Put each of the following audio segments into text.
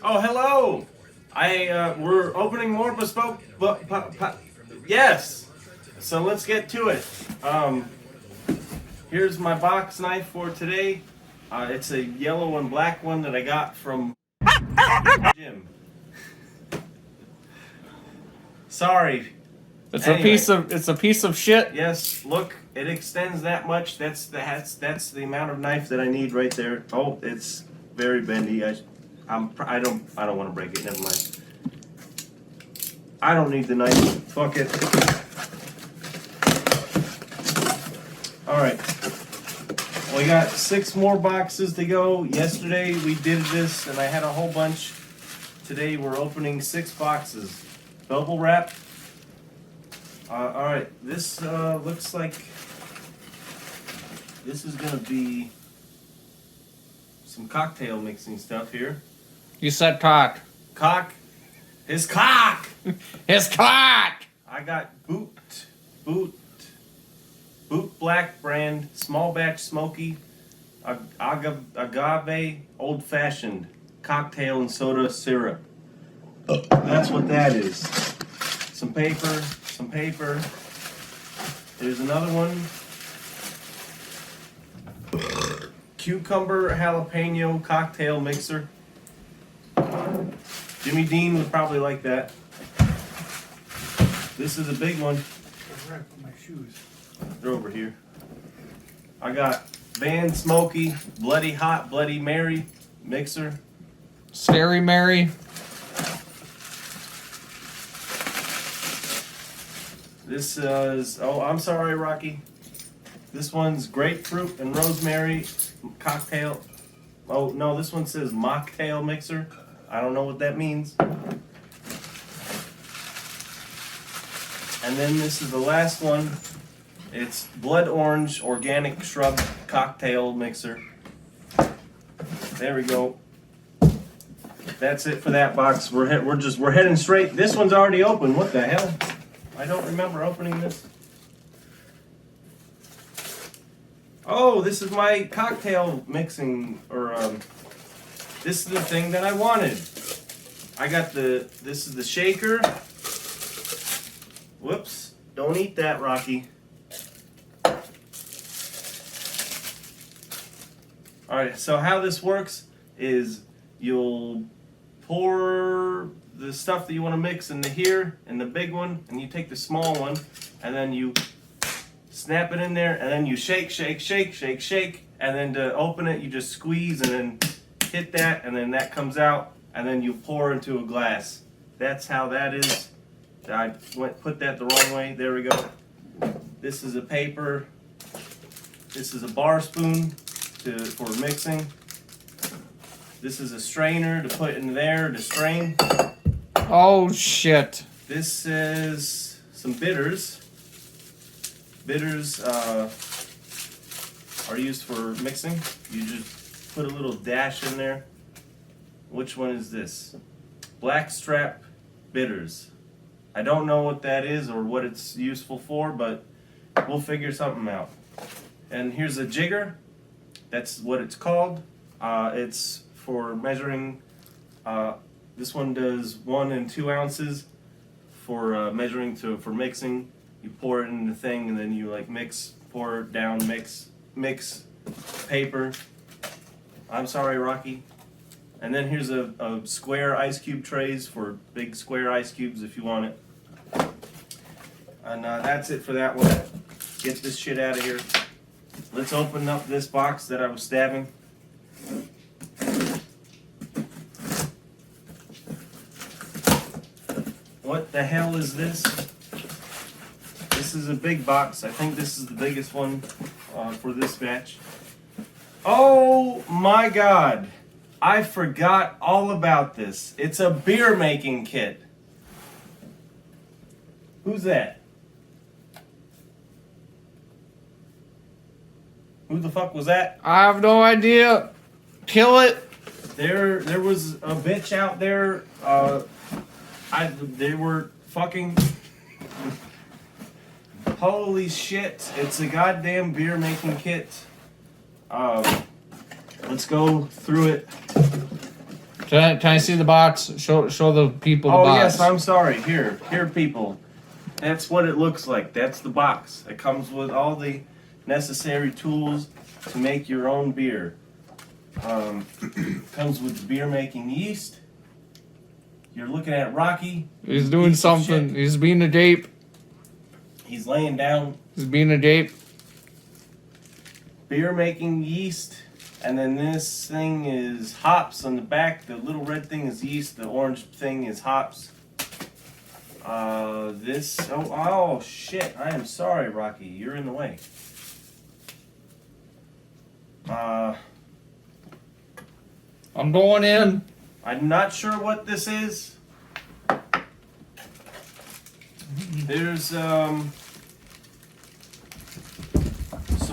Oh, hello. We're opening more bespoke. Yes. So let's get to it. Here's my box knife for today. It's a yellow and black one that I got from Jim. Sorry. It's a piece of shit. Yes, look, it extends that much. That's the amount of knife that I need right there. Oh, it's very bendy. I don't want to break it. Never mind. I don't need the knife. Fuck it. All right. We got 6 more boxes to go. Yesterday we did this, and I had a whole bunch. Today we're opening 6 boxes. Bubble wrap. All right. This looks like this is gonna be some cocktail mixing stuff here. You said cock. Cock. His cock. His cock. I got Boot Black brand, small batch smoky, agave old fashioned cocktail and soda syrup. That's what that is. Some paper. There's another one. Cucumber jalapeno cocktail mixer. Jimmy Dean would probably like that. This is a big one. Where I put my shoes? They're over here. I got Van Smoky Bloody Hot Bloody Mary mixer. Scary Mary. This is, oh, I'm sorry, Rocky. This one's grapefruit and rosemary cocktail. Oh, no, this one says mocktail mixer. I don't know what that means. And then this is the last one. It's blood orange organic shrub cocktail mixer. There we go. That's it for that box. We're heading straight. This one's already open. What the hell? I don't remember opening this. Oh, this is my cocktail mixing, or this is the thing that I wanted. I got this is the shaker. Whoops, don't eat that, Rocky. Alright, so how this works is you'll pour the stuff that you want to mix into here, in the big one, and you take the small one, and then you snap it in there, and then you shake, and then to open it, you just squeeze and then hit that, and then that comes out, and then you pour into a glass. That's how that is. I put that the wrong way. There we go. This is a paper. This is a bar spoon for mixing. This is a strainer to put in there to strain. Oh shit. This is some bitters. Bitters are used for mixing. You just put a little dash in there. Which one is this? Blackstrap bitters. I don't know what that is or what it's useful for, but we'll figure something out. And here's a jigger. That's what it's called. It's for measuring. This one does 1 and 2 ounces for measuring for mixing. You pour it in the thing and then you like mix, pour it down, mix paper. I'm sorry, Rocky. And then here's a square ice cube trays for big square ice cubes if you want it. And that's it for that one. Get this shit out of here. Let's open up this box that I was stabbing. What the hell is this? This is a big box. I think this is the biggest one for this batch. Oh my god. I forgot all about this. It's a beer making kit. Who's that? Who the fuck was that? I have no idea. Kill it. There was a bitch out there. They were fucking. Holy shit! It's a goddamn beer making kit. Let's go through it. Can I see the box? Show the people the Oh box. yes, I'm sorry. Here, people. That's what it looks like. That's the box. It comes with all the necessary tools to make your own beer. Comes with beer making yeast. You're looking at Rocky. He's doing Piece of something. shit. He's being a jape. He's laying down He's being a jape. beer making yeast. And then this thing is hops on the back. The little red thing is yeast. The orange thing is hops. Oh shit. I am sorry, Rocky. You're in the way. I'm going in. I'm not sure what this is. There's some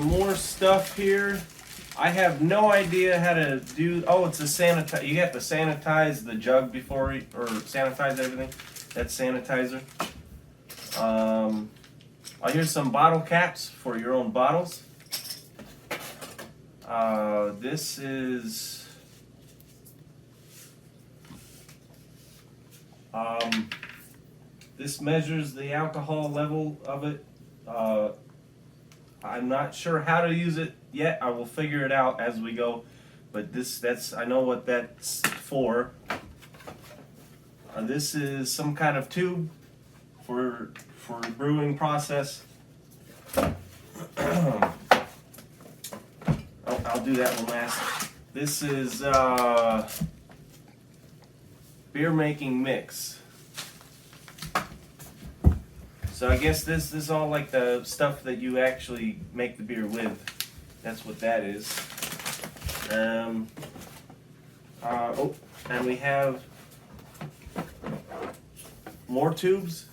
more stuff here. I have no idea how to do. Oh, it's a sanitize. You have to sanitize the jug before or sanitize everything. That's sanitizer. Oh, here's some bottle caps for your own bottles. This is. This measures the alcohol level of it. I'm not sure how to use it yet. I will figure it out as we go. But I know what that's for. This is some kind of tube for brewing process. Oh, I'll do that one last. This is beer making mix. So I guess this is all like the stuff that you actually make the beer with. That's what that is. And we have more tubes.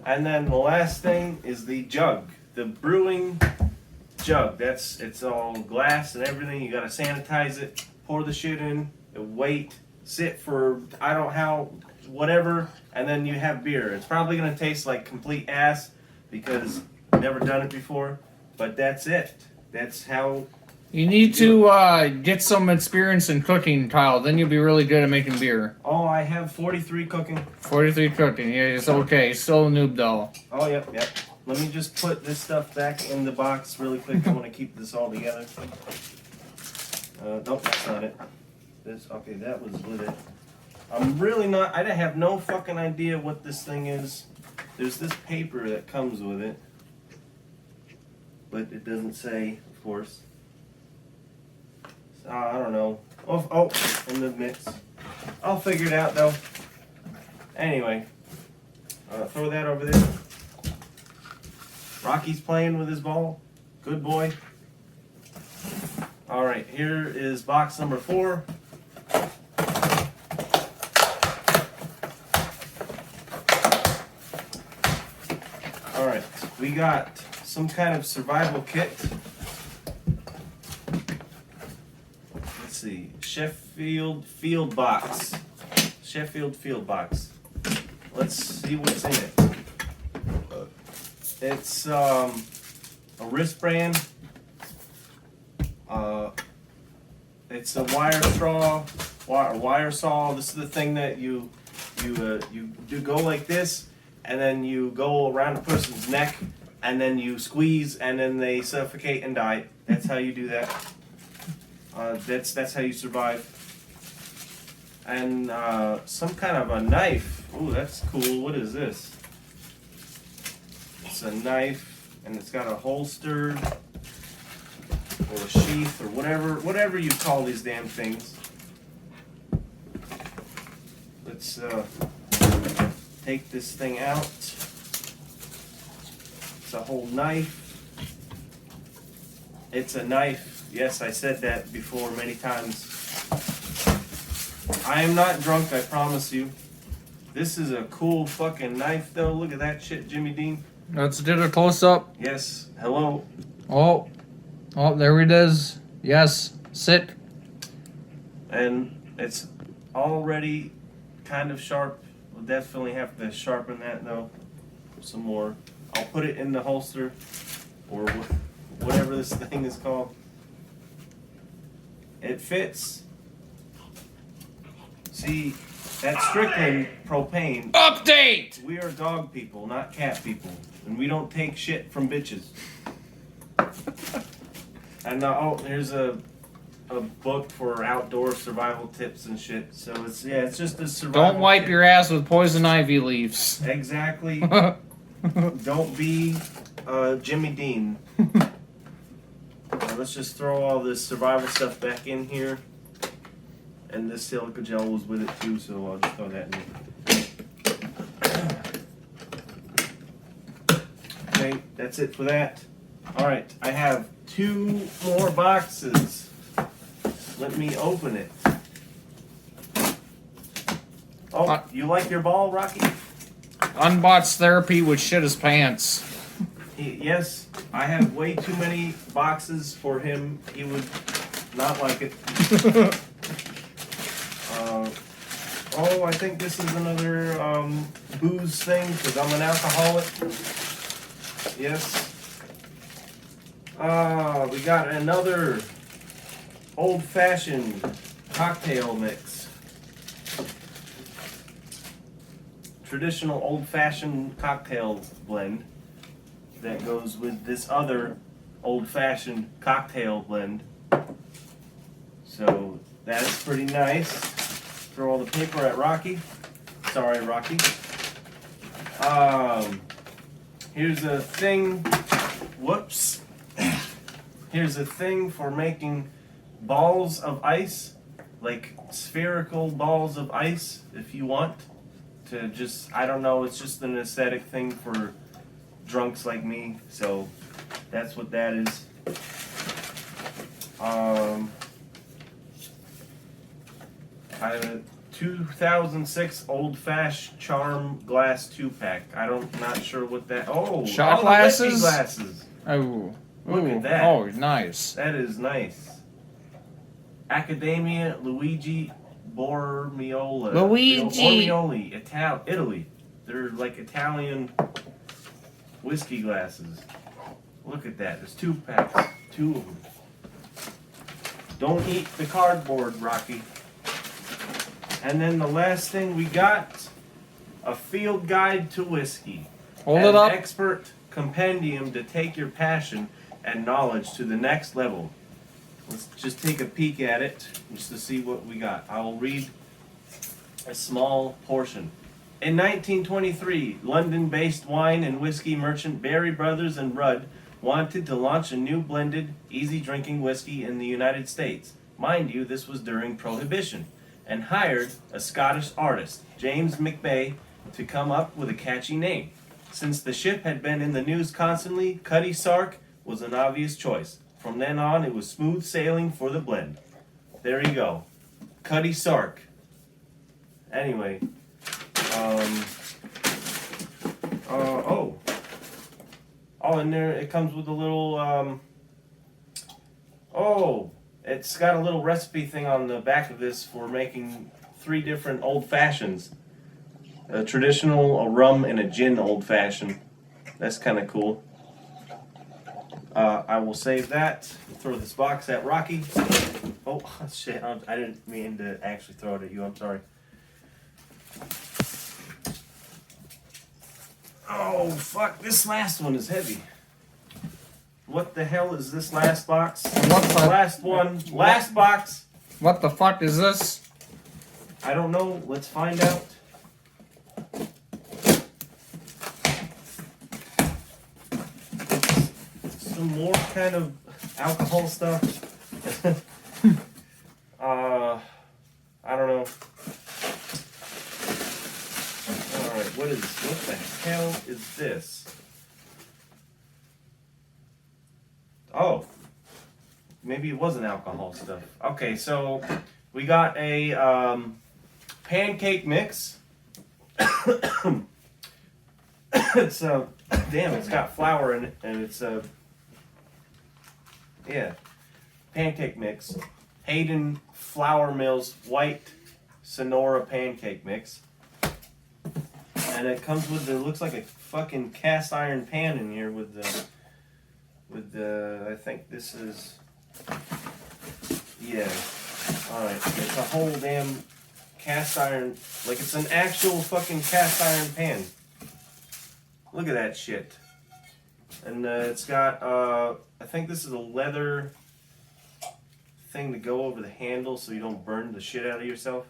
And then the last thing is the jug, the brewing jug. It's all glass and everything. You gotta sanitize it, pour the shit in, wait, sit for whatever, and then you have beer. It's probably gonna taste like complete ass because I've never done it before, but that's it. That's how. You need to get some experience in cooking, Kyle. Then you'll be really good at making beer. Oh, I have 43 cooking. 43 cooking. Yeah, it's okay. Still a noob though. Oh, yep. Let me just put this stuff back in the box really quick. I want to keep this all together. Nope, that's not it. Okay, that was with it. I'm really not. I have no fucking idea what this thing is. There's this paper that comes with it, but it doesn't say, of course. So, I don't know. Oh, in the mix. I'll figure it out though. Anyway, throw that over there. Rocky's playing with his ball. Good boy. All right, here is box number 4. Alright, we got some kind of survival kit. Let's see, Sheffield Field Box. Let's see what's in it. It's a wristband. It's a wire saw. This is the thing that you do go like this, and then you go around a person's neck, and then you squeeze, and then they suffocate and die. That's how you do that. That's how you survive. And some kind of a knife. Ooh, that's cool. What is this? It's a knife, and it's got a holster or a sheath or whatever you call these damn things. Let's take this thing out. It's a whole knife. It's a knife. Yes, I said that before many times. I am not drunk, I promise you. This is a cool fucking knife though. Look at that shit, Jimmy Dean. Let's do a close up. Yes, hello. Oh, there it is. Yes, sit. And it's already kind of sharp. We'll definitely have to sharpen that though. Some more. I'll put it in the holster or whatever this thing is called. It fits. See, that's Strickland propane. Update! We are dog people, not cat people. And we don't take shit from bitches. And here's a book for outdoor survival tips and shit. So it's just a survival Don't wipe tip. your ass with poison ivy leaves. Exactly. Don't be Jimmy Dean. Let's just throw all this survival stuff back in here. And this silica gel was with it too, so I'll just throw that in. Okay, that's it for that. Alright, I have 2 more boxes. Let me open it. Oh, you like your ball, Rocky? Unbox therapy would shit his pants. Yes, I have way too many boxes for him. He would not like it. I think this is another booze thing because I'm an alcoholic. Yes. We got another old-fashioned cocktail mix. Traditional old-fashioned cocktail blend that goes with this other old-fashioned cocktail blend. So that's pretty nice. Throw all the paper at Rocky. Sorry, Rocky. Here's a thing. Whoops. Here's a thing for making balls of ice, like spherical balls of ice, if you want to just, I don't know, it's just an aesthetic thing for drunks like me, so that's what that is. I have a 2006 Old Fashioned Charm Glass 2-pack. Not sure what that. Shot the glasses? whiskey glasses. Oh, Look at that. Oh, nice. That is nice. Academia Luigi Bormioli. Italy. They're like Italian whiskey glasses. Look at that. There's 2 packs. 2 of them. Don't eat the cardboard, Rocky. And then the last thing we got, a field guide to whiskey. Hold it up. An expert compendium to take your passion and knowledge to the next level. Let's just take a peek at it just to see what we got. I will read a small portion. In 1923, London-based wine and whiskey merchant Barry Brothers and Rudd wanted to launch a new blended, easy-drinking whiskey in the United States. Mind you, this was during Prohibition, and hired a Scottish artist, James McBay, to come up with a catchy name. Since the ship had been in the news constantly, Cutty Sark was an obvious choice. From then on, it was smooth sailing for the blend. There you go. Cutty Sark. Anyway. And there it comes with a little, it's got a little recipe thing on the back of this for making 3 different old fashions. A traditional, a rum, and a gin old fashioned. That's kind of cool. I will save that. Throw this box at Rocky. Oh, shit. I didn't mean to actually throw it at you. I'm sorry. Oh, fuck. This last one is heavy. What the hell is this last box? What's the last one? Last box. What the fuck is this? I don't know. Let's find out. Some more kind of alcohol stuff. I don't know. Alright, what the hell is this? Oh, maybe it wasn't alcohol stuff. Okay, so we got a pancake mix. It's it's got flour in it, and it's pancake mix. Hayden Flour Mills White Sonora pancake mix. And it comes with it looks like a fucking cast iron pan in here with the I think this is alright. It's a whole damn cast iron, like it's an actual fucking cast iron pan. Look at that shit. And it's got, I think this is a leather thing to go over the handle so you don't burn the shit out of yourself.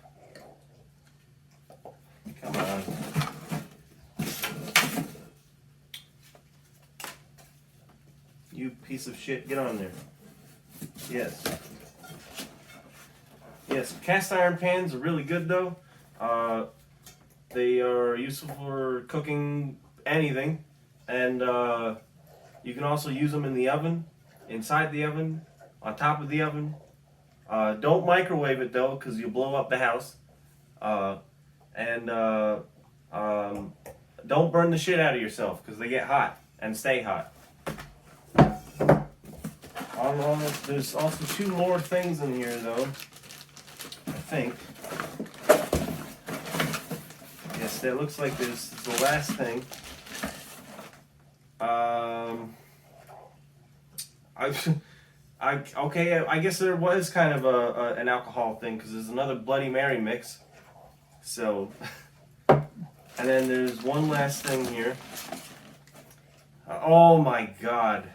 Come on. You piece of shit, get on there. Yes. Yes, cast iron pans are really good though. They are useful for cooking anything. And you can also use them in the oven, inside the oven, on top of the oven. Don't microwave it though, because you'll blow up the house. Don't burn the shit out of yourself, because they get hot and stay hot. There's also 2 more things in here though, I think. Yes, that looks like this is the last thing. I guess there was kind of an alcohol thing because there's another Bloody Mary mix. So, and then there's one last thing here. Oh my God,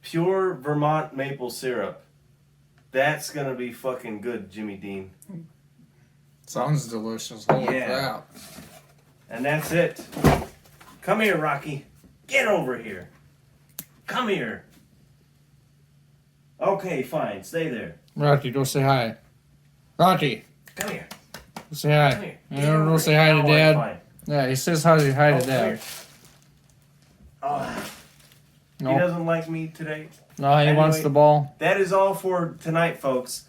pure Vermont maple syrup. That's gonna be fucking good, Jimmy Dean. Sounds delicious. Holy Yeah. crap. And that's it. Come here, Rocky. Get over here. Come here. Okay, fine. Stay there. Rocky, go say hi. Rocky, Come here. go say hi. Come here. You don't go say hi to Now I'm Dad. fine. Yeah, he says hi to Oh, come Dad. here. Oh, No, he doesn't like me today. no, he wants Anyway. the ball. That is all for tonight, folks.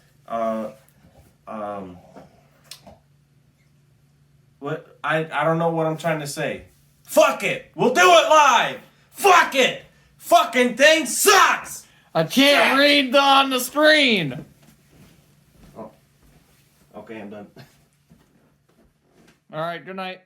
What I don't know what I'm trying to say. Fuck it. We'll do it live. Fuck it. Fucking thing sucks. I can't read on the screen. Okay, I'm done. All right, good night.